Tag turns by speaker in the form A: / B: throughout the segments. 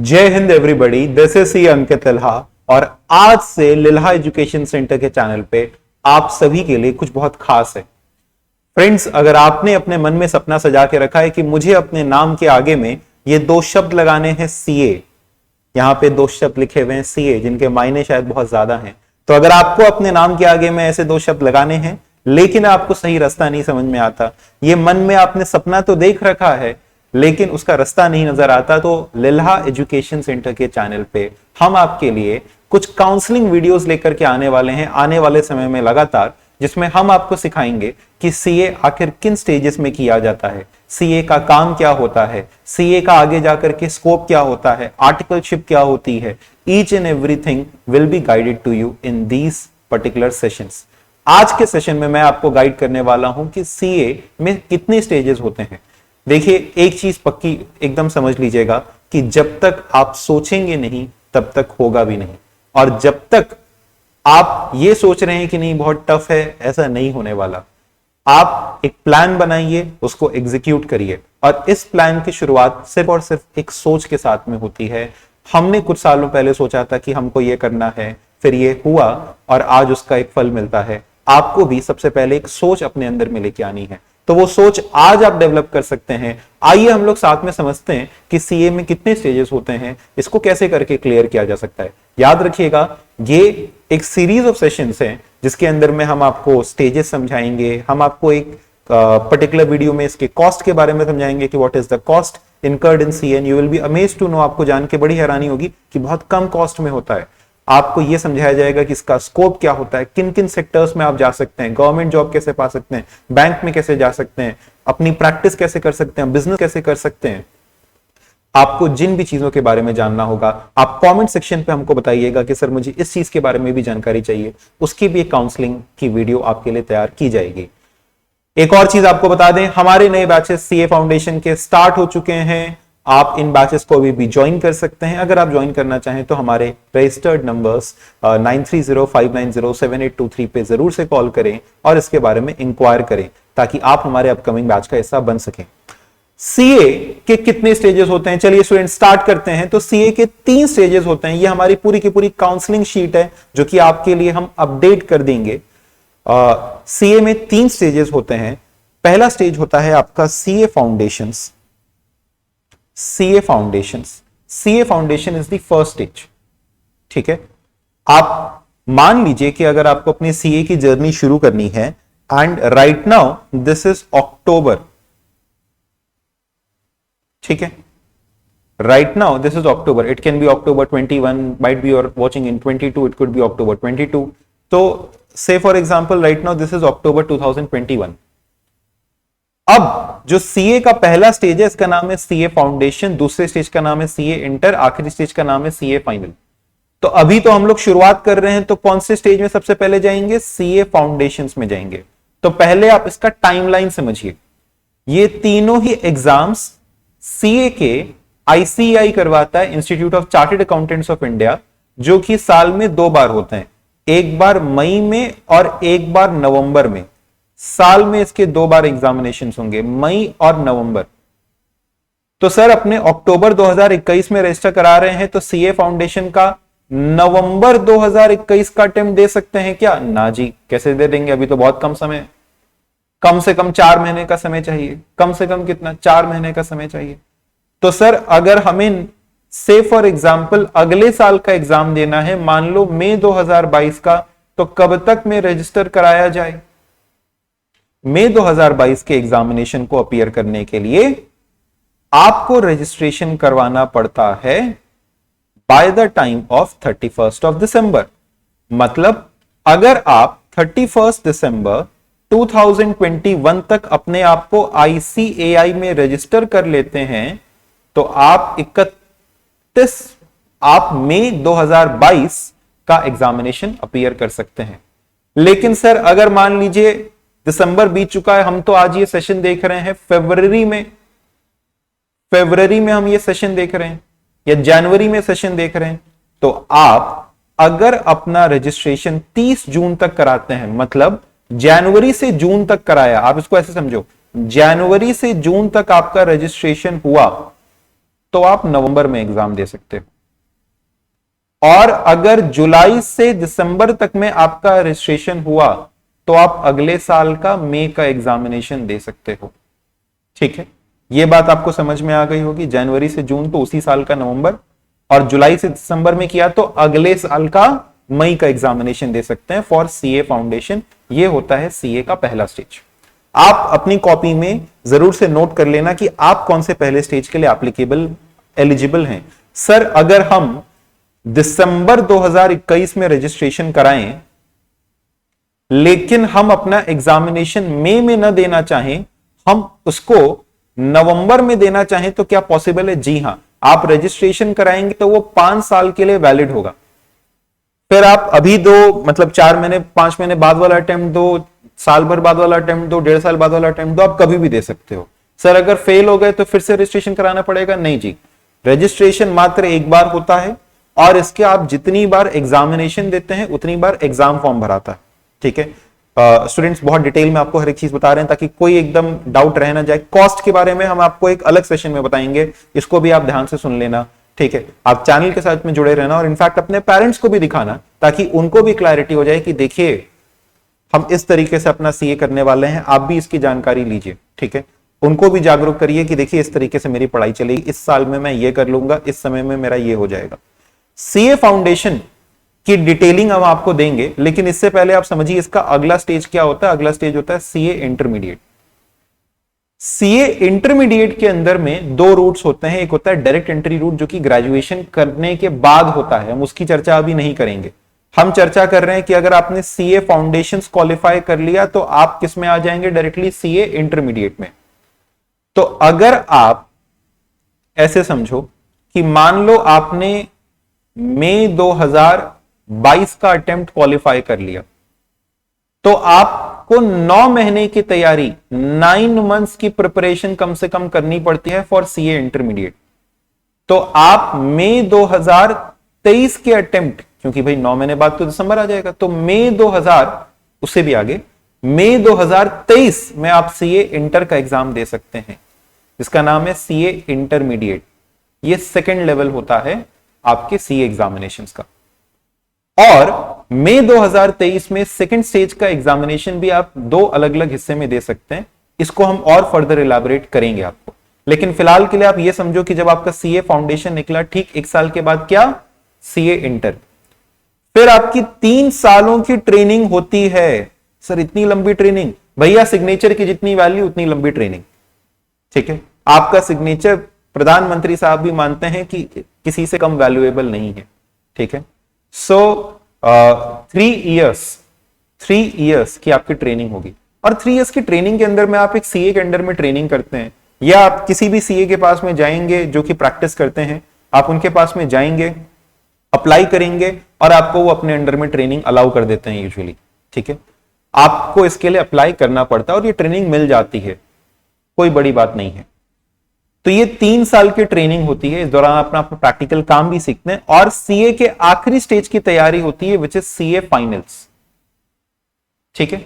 A: जय हिंद everybody, this is CA Ankit Lilha और आज से लिल्हा एजुकेशन सेंटर के चैनल पे आप सभी के लिए कुछ बहुत खास है। फ्रेंड्स, अगर आपने अपने मन में सपना सजा के रखा है कि मुझे अपने नाम के आगे में ये दो शब्द लगाने हैं सीए, यहां पे दो शब्द लिखे हुए हैं सीए जिनके मायने शायद बहुत ज्यादा हैं, तो अगर आपको अपने नाम के आगे में ऐसे दो शब्द लगाने हैं लेकिन आपको सही रास्ता नहीं समझ में आता, ये मन में आपने सपना तो देख रखा है लेकिन उसका रास्ता नहीं नजर आता, तो लिल्हा एजुकेशन सेंटर के चैनल पे हम आपके लिए कुछ काउंसलिंग वीडियोस लेकर के आने वाले हैं आने वाले समय में लगातार, जिसमें हम आपको सिखाएंगे कि सीए आखिर किन स्टेजेस में किया जाता है, सीए का काम क्या होता है, सीए का आगे जाकर के स्कोप क्या होता है, आर्टिकलशिप क्या होती है। Each and everything will be guided to you in these particular sessions. आज के सेशन में मैं आपको गाइड करने वाला हूं कि सीए में कितने स्टेजेस होते हैं। देखिए, एक चीज पक्की एकदम समझ लीजिएगा कि जब तक आप सोचेंगे नहीं तब तक होगा भी नहीं, और जब तक आप ये सोच रहे हैं कि नहीं बहुत टफ है, ऐसा नहीं होने वाला। आप एक प्लान बनाइए, उसको एग्जीक्यूट करिए, और इस प्लान की शुरुआत सिर्फ और सिर्फ एक सोच के साथ में होती है। हमने कुछ सालों पहले सोचा था कि हमको ये करना है, फिर ये हुआ और आज उसका एक फल मिलता है। आपको भी सबसे पहले एक सोच अपने अंदर में लेके आनी है, तो वो सोच आज आप डेवलप कर सकते हैं। आइए हम लोग साथ में समझते हैं कि सीए में कितने स्टेजेस होते हैं, इसको कैसे करके क्लियर किया जा सकता है। याद रखिएगा, ये एक सीरीज ऑफ सेशंस हैं जिसके अंदर में हम आपको स्टेजेस समझाएंगे, हम आपको एक पर्टिकुलर वीडियो में इसके कॉस्ट के बारे में समझाएंगे कि what is the cost incurred in CA and you will be amazed to know. आपको जान के बड़ी हैरानी होगी कि बहुत कम कॉस्ट में होता है। आपको यह समझाया जाएगा कि इसका स्कोप क्या होता है, किन किन सेक्टर्स में आप जा सकते हैं, गवर्नमेंट जॉब कैसे पा सकते हैं, बैंक में कैसे जा सकते हैं, अपनी प्रैक्टिस कैसे कर सकते हैं, बिजनेस कैसे कर सकते हैं। आपको जिन भी चीजों के बारे में जानना होगा, आप कमेंट सेक्शन पे हमको बताइएगा कि सर मुझे इस चीज के बारे में भी जानकारी चाहिए, उसकी भी एक काउंसलिंग की वीडियो आपके लिए तैयार की जाएगी। एक और चीज आपको बता दें, हमारे नए बैचेस सीए फाउंडेशन के स्टार्ट हो चुके हैं। आप इन बैचेस को भी ज्वाइन कर सकते हैं। अगर आप ज्वाइन करना चाहें तो हमारे रजिस्टर्ड नंबर्स 9305907823 पे जरूर से कॉल करें और इसके बारे में इंक्वायर करें ताकि आप हमारे अपकमिंग बैच का हिस्सा बन सकें। सीए के कितने स्टेजेस होते हैं, चलिए स्टूडेंट स्टार्ट करते हैं। तो सीए के 3 स्टेजेस होते हैं। ये हमारी पूरी की पूरी काउंसलिंग शीट है जो कि आपके लिए हम अपडेट कर देंगे। सीए में 3 स्टेजेस होते हैं। पहला स्टेज होता है आपका CA foundations. CA foundation is the first stage. ठीक है, आप मान लीजिए कि अगर आपको अपनी सीए की जर्नी शुरू करनी है and right now this is अक्टूबर। ठीक है, right now this is October, it can be October 21, might be you're watching in 22, it could be October 22. तो say for example right now this is October 2021. अब जो CA का पहला stage है इसका नाम है सीए फाउंडेशन, दूसरे स्टेज का नाम है सीए इंटर, आखिरी स्टेज का नाम है सीए फाइनल। तो अभी तो हम लोग शुरुआत कर रहे हैं, तो कौन से स्टेज में सबसे पहले जाएंगे? सीए फाउंडेशंस में जाएंगे। तो पहले आप इसका टाइमलाइन समझिए। ये तीनों ही एग्जाम्स सीए के आईसीआई करवाता है, institute of chartered accountants of India, जो कि साल में 2 बार होते हैं, एक बार मई में और एक बार नवंबर में। साल में इसके 2 बार एग्जामिनेशन होंगे, मई और नवंबर। तो सर अपने अक्टूबर 2021 में रजिस्टर करा रहे हैं तो सीए फाउंडेशन का नवंबर 2021 का अटेम्प्ट दे सकते हैं क्या? ना जी, कैसे दे देंगे, अभी तो बहुत कम समय है। कम से कम 4 महीने का समय चाहिए। कम से कम कितना? 4 महीने का समय चाहिए। तो सर अगर हमें से फॉर एग्जाम्पल अगले साल का एग्जाम देना है, मान लो मई 2022 का, तो कब तक में रजिस्टर कराया जाए? मई 2022 के एग्जामिनेशन को अपीयर करने के लिए आपको रजिस्ट्रेशन करवाना पड़ता है by the time of 31st of December. मतलब अगर आप 31st दिसंबर 2021 तक अपने आप को आईसीएआई में रजिस्टर कर लेते हैं तो आप मई 2022 का एग्जामिनेशन अपीयर कर सकते हैं। लेकिन सर अगर मान लीजिए दिसंबर बीत चुका है, हम तो आज ये सेशन देख रहे हैं फरवरी में हम ये सेशन देख रहे हैं या जनवरी में सेशन देख रहे हैं, तो आप अगर अपना रजिस्ट्रेशन 30 जून तक कराते हैं, मतलब जनवरी से जून तक कराया, आप इसको ऐसे समझो, जनवरी से जून तक आपका रजिस्ट्रेशन हुआ, तो आप नवंबर में एग्जाम दे सकते हो। और अगर जुलाई से दिसंबर तक में आपका रजिस्ट्रेशन हुआ तो आप अगले साल का मई का एग्जामिनेशन दे सकते हो। ठीक है, यह बात आपको समझ में आ गई होगी। जनवरी से जून तो उसी साल का नवंबर, और जुलाई से दिसंबर में किया तो अगले साल का मई का एग्जामिनेशन दे सकते हैं फॉर सीए फाउंडेशन। ये होता है सीए का पहला स्टेज। आप अपनी कॉपी में जरूर से नोट कर लेना कि आप कौन से पहले स्टेज के लिए एप्लीकेबल एलिजिबल हैं। सर, अगर हम दिसंबर 2021 में रजिस्ट्रेशन कराएं लेकिन हम अपना एग्जामिनेशन मई में न देना चाहें, हम उसको नवंबर में देना चाहें तो क्या पॉसिबल है? जी हां, आप रजिस्ट्रेशन कराएंगे तो वो 5 साल के लिए वैलिड होगा। फिर आप अभी दो, मतलब 4 महीने 5 महीने बाद वाला अटेम्प्ट दो, साल भर बाद वाला अटेम्प्ट दो, 1.5 साल बाद वाला अटेम्प्ट दो, आप कभी भी दे सकते हो। सर, अगर फेल हो गए तो फिर से रजिस्ट्रेशन कराना पड़ेगा? नहीं जी, रजिस्ट्रेशन मात्र एक बार होता है और इसके आप जितनी बार एग्जामिनेशन देते हैं उतनी बार एग्जाम फॉर्म भराता है। ठीक है स्टूडेंट्स, बहुत डिटेल में आपको हर एक चीज बता रहे हैं ताकि कोई एकदम डाउट रह ना जाए। कॉस्ट के बारे में हम आपको एक अलग सेशन में बताएंगे, इसको भी आप ध्यान से सुन लेना। ठीक है, आप चैनल के साथ में जुड़े रहना और इनफैक्ट अपने पेरेंट्स को भी दिखाना ताकि उनको भी क्लैरिटी हो जाए कि देखिए हम इस तरीके से अपना सीए करने वाले हैं, आप भी इसकी जानकारी लीजिए। ठीक है, उनको भी जागरूक करिए कि देखिए इस तरीके से मेरी पढ़ाई चलेगी, इस साल में मैं ये कर लूंगा, इस समय में मेरा ये हो जाएगा। सीए फाउंडेशन की डिटेलिंग हम आपको देंगे, लेकिन इससे पहले आप समझिए इसका अगला स्टेज क्या होता है। अगला स्टेज होता है सीए इंटरमीडिएट। सीए इंटरमीडिएट के अंदर में 2 रूट्स होते हैं। एक होता है डायरेक्ट एंट्री रूट जो कि ग्रेजुएशन करने के बाद होता है, हम उसकी चर्चा अभी नहीं करेंगे। हम चर्चा कर रहे हैं कि अगर आपने सीए फाउंडेशंस क्वालिफाई कर लिया तो आप किस में आ जाएंगे? डायरेक्टली सीए इंटरमीडिएट में। तो अगर आप ऐसे समझो कि मान लो आपने मई 2022 का अटेम्प्ट क्वालिफाई कर लिया, तो आपको 9 महीने की तैयारी, 9 मंथ्स की प्रिपरेशन कम से कम करनी पड़ती है फॉर सीए इंटरमीडिएट। तो आप मई 2023 के अटेम्प्ट, क्योंकि भाई 9 महीने बाद तो दिसंबर आ जाएगा, तो मई 2000 उससे भी आगे मई 2023 में आप सीए इंटर का एग्जाम दे सकते हैं। इसका नाम है सीए इंटरमीडिएट। ये सेकेंड लेवल होता है आपके सीए एग्जामिनेशंस का। और मई 2023 में सेकंड स्टेज का एग्जामिनेशन भी आप 2 अलग अलग हिस्से में दे सकते हैं। इसको हम और फर्दर इलैबोरेट करेंगे आपको, लेकिन फिलहाल के लिए आप ये समझो कि जब आपका सीए फाउंडेशन निकला, ठीक 1 साल के बाद क्या? CA inter. फिर आपकी 3 सालों की ट्रेनिंग होती है। सर, इतनी लंबी ट्रेनिंग? भैया, सिग्नेचर की जितनी वैल्यू उतनी लंबी ट्रेनिंग। ठीक है, आपका सिग्नेचर प्रधानमंत्री साहब भी मानते हैं कि किसी से कम वैल्यूएबल नहीं है। ठीक है, सो 3 इयर्स की आपकी ट्रेनिंग होगी, और 3 इयर्स की ट्रेनिंग के अंदर में आप एक सीए के अंडर में ट्रेनिंग करते हैं, या आप किसी भी सीए के पास में जाएंगे जो कि प्रैक्टिस करते हैं, आप उनके पास में जाएंगे, अप्लाई करेंगे और आपको वो अपने अंडर में ट्रेनिंग अलाउ कर देते हैं यूजुअली। ठीक है, आपको इसके लिए अप्लाई करना पड़ता है और ये ट्रेनिंग मिल जाती है, कोई बड़ी बात नहीं है। तो ये 3 साल की ट्रेनिंग होती है। इस दौरान अपना प्रैक्टिकल काम भी सीखते हैं और सीए के आखिरी स्टेज की तैयारी होती है विच इज सीए फाइनल्स। ठीक है,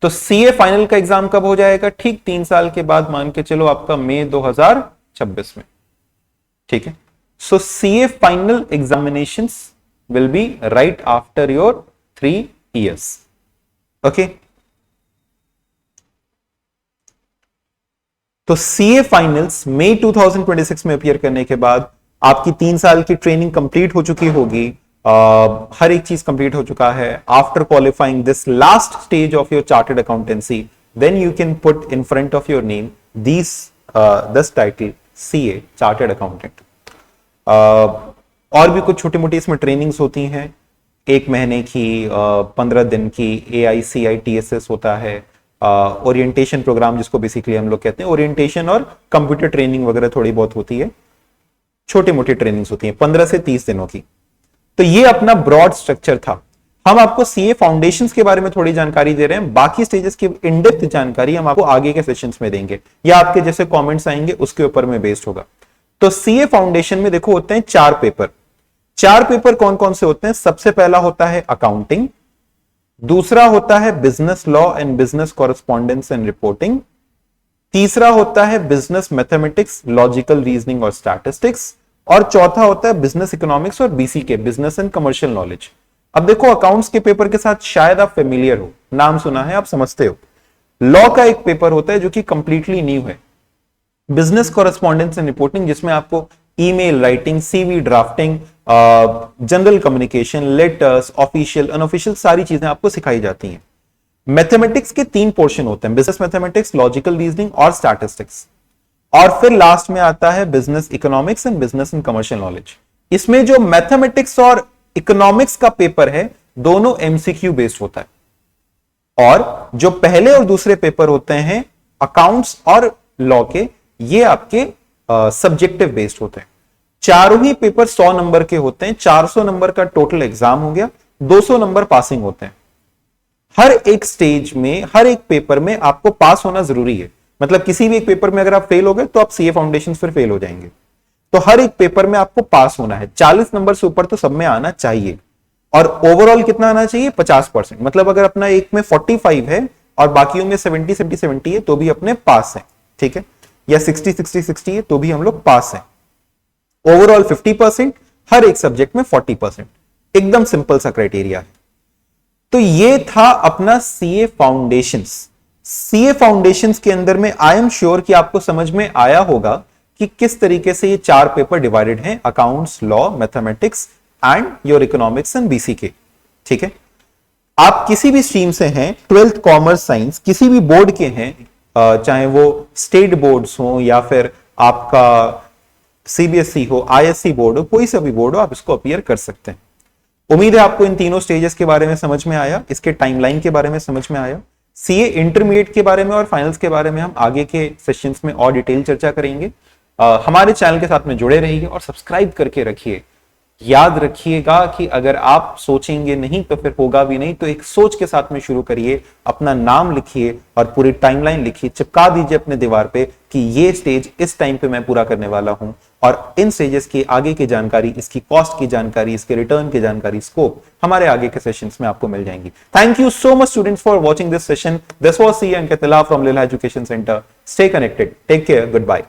A: तो सीए फाइनल का एग्जाम कब हो जाएगा? ठीक 3 साल के बाद, मान के चलो आपका मई 2026 में। ठीक है, so CA final examinations will be right after your 3 years. Okay, तो सीए फाइनल्स मई 2026 में अपीयर करने के बाद आपकी 3 साल की ट्रेनिंग कंप्लीट हो चुकी होगी, हर एक चीज कंप्लीट हो चुका है। After qualifying this last stage of your chartered accountancy, then you can put in front of your name this title CA chartered accountant. और भी कुछ छोटी मोटी इसमें ट्रेनिंग्स होती हैं, 1 महीने की, 15 दिन की, AICITSS होता है, ओरिएंटेशन प्रोग्राम जिसको बेसिकली हम लोग कहते हैं, ओरिएंटेशन और कंप्यूटर ट्रेनिंग वगैरह थोड़ी बहुत होती है, छोटी मोटी ट्रेनिंग्स होती हैं 15 से 30 दिनों की। तो ये अपना ब्रॉड स्ट्रक्चर था। हम आपको सीए फाउंडेशंस के बारे में थोड़ी जानकारी दे रहे हैं, बाकी स्टेजेस की इन डेप्थ जानकारी हम आपको आगे के सेशंस में देंगे, या आपके जैसे कमेंट्स आएंगे उसके ऊपर में बेस्ड होगा। तो सीए फाउंडेशन में देखो होते हैं 4 पेपर। 4 पेपर कौन कौन से होते हैं? सबसे पहला होता है अकाउंटिंग, दूसरा होता है business law and business correspondence and reporting, तीसरा होता है बिजनेस मैथमेटिक्स, लॉजिकल रीजनिंग और स्टैटिस्टिक्स, और चौथा होता है बिजनेस इकोनॉमिक्स और BCK, business and commercial knowledge. अब देखो अकाउंट्स के पेपर के साथ शायद आप फेमिलियर हो, नाम सुना है, आप समझते हो। लॉ का एक पेपर होता है जो कि कंप्लीटली न्यू है, बिजनेस कॉरेस्पॉन्डेंस एंड रिपोर्टिंग, जिसमें आपको email writing, CV drafting, general communication, letters, official unofficial सारी चीजें आपको सिखाई जाती हैं। मैथमेटिक्स के 3 पोर्शन होते हैं, बिजनेस मैथमेटिक्स, लॉजिकल रीजनिंग और स्टैटिस्टिक्स, और फिर लास्ट में आता है business economics and business and commercial knowledge. इसमें जो मैथमेटिक्स और इकोनॉमिक्स का पेपर है दोनों एमसीक्यू बेस्ड होता है, और जो पहले और दूसरे पेपर होते हैं अकाउंट्स और लॉ के, ये आपके सब्जेक्टिव बेस्ड होते हैं। चारों ही पेपर 100 नंबर के होते हैं, 400 नंबर का टोटल एग्जाम हो गया, 200 नंबर पासिंग होते हैं। हर एक स्टेज में, हर एक पेपर में आपको पास होना जरूरी है। मतलब किसी भी एक पेपर में अगर आप फेल हो गए तो आप सीए फाउंडेशन फिर फेल हो जाएंगे। तो हर एक पेपर में आपको पास होना है, 40 नंबर से ऊपर तो सब में आना चाहिए, और ओवरऑल कितना आना चाहिए, 50%। मतलब अगर अपना एक में 45 है और बाकियों में 70 है तो भी अपने पास है, ठीक है, या 60 है तो भी हम लोग पास हैं। ओवरऑल 50%, हर एक सब्जेक्ट में 40%, एकदम सिंपल सा क्राइटेरिया है। तो ये था अपना सीए फाउंडेशंस। सीए फाउंडेशंस के अंदर में आई एम श्योर कि आपको समझ में आया होगा कि किस तरीके से ये 4 पेपर डिवाइडेड हैं, accounts, law, mathematics and your economics and BCK, ठीक है। आप किसी भी स्ट्रीम से हैं, 12th कॉमर्स साइंस, किसी भी बोर्ड के हैं, चाहे वो स्टेट बोर्ड्स हो या फिर आपका सीबीएसई हो, आईएससी बोर्ड हो, कोई सा भी बोर्ड हो, आप इसको अपीयर कर सकते हैं। उम्मीद है आपको इन तीनों स्टेजेस के बारे में समझ में आया, इसके टाइमलाइन के बारे में समझ में आया। सीए इंटरमीडिएट के बारे में और फाइनल्स के बारे में हम आगे के सेशंस में और डिटेल चर्चा करेंगे। हमारे चैनल के साथ में जुड़े रहिए और सब्सक्राइब करके रखिए। याद रखिएगा कि अगर आप सोचेंगे नहीं तो फिर होगा भी नहीं, तो एक सोच के साथ में शुरू करिए, अपना नाम लिखिए और पूरी टाइमलाइन लिखिए, चिपका दीजिए अपने दीवार पे कि ये स्टेज इस टाइम पे मैं पूरा करने वाला हूं, और इन स्टेजेस की आगे की जानकारी, इसकी कॉस्ट की जानकारी, इसके रिटर्न की जानकारी, स्कोप हमारे आगे के सेशंस में आपको मिल जाएंगी। Thank you so much students for watching this session. This was CA Ankit from Lilha education centre. Stay connected, take care, good bye.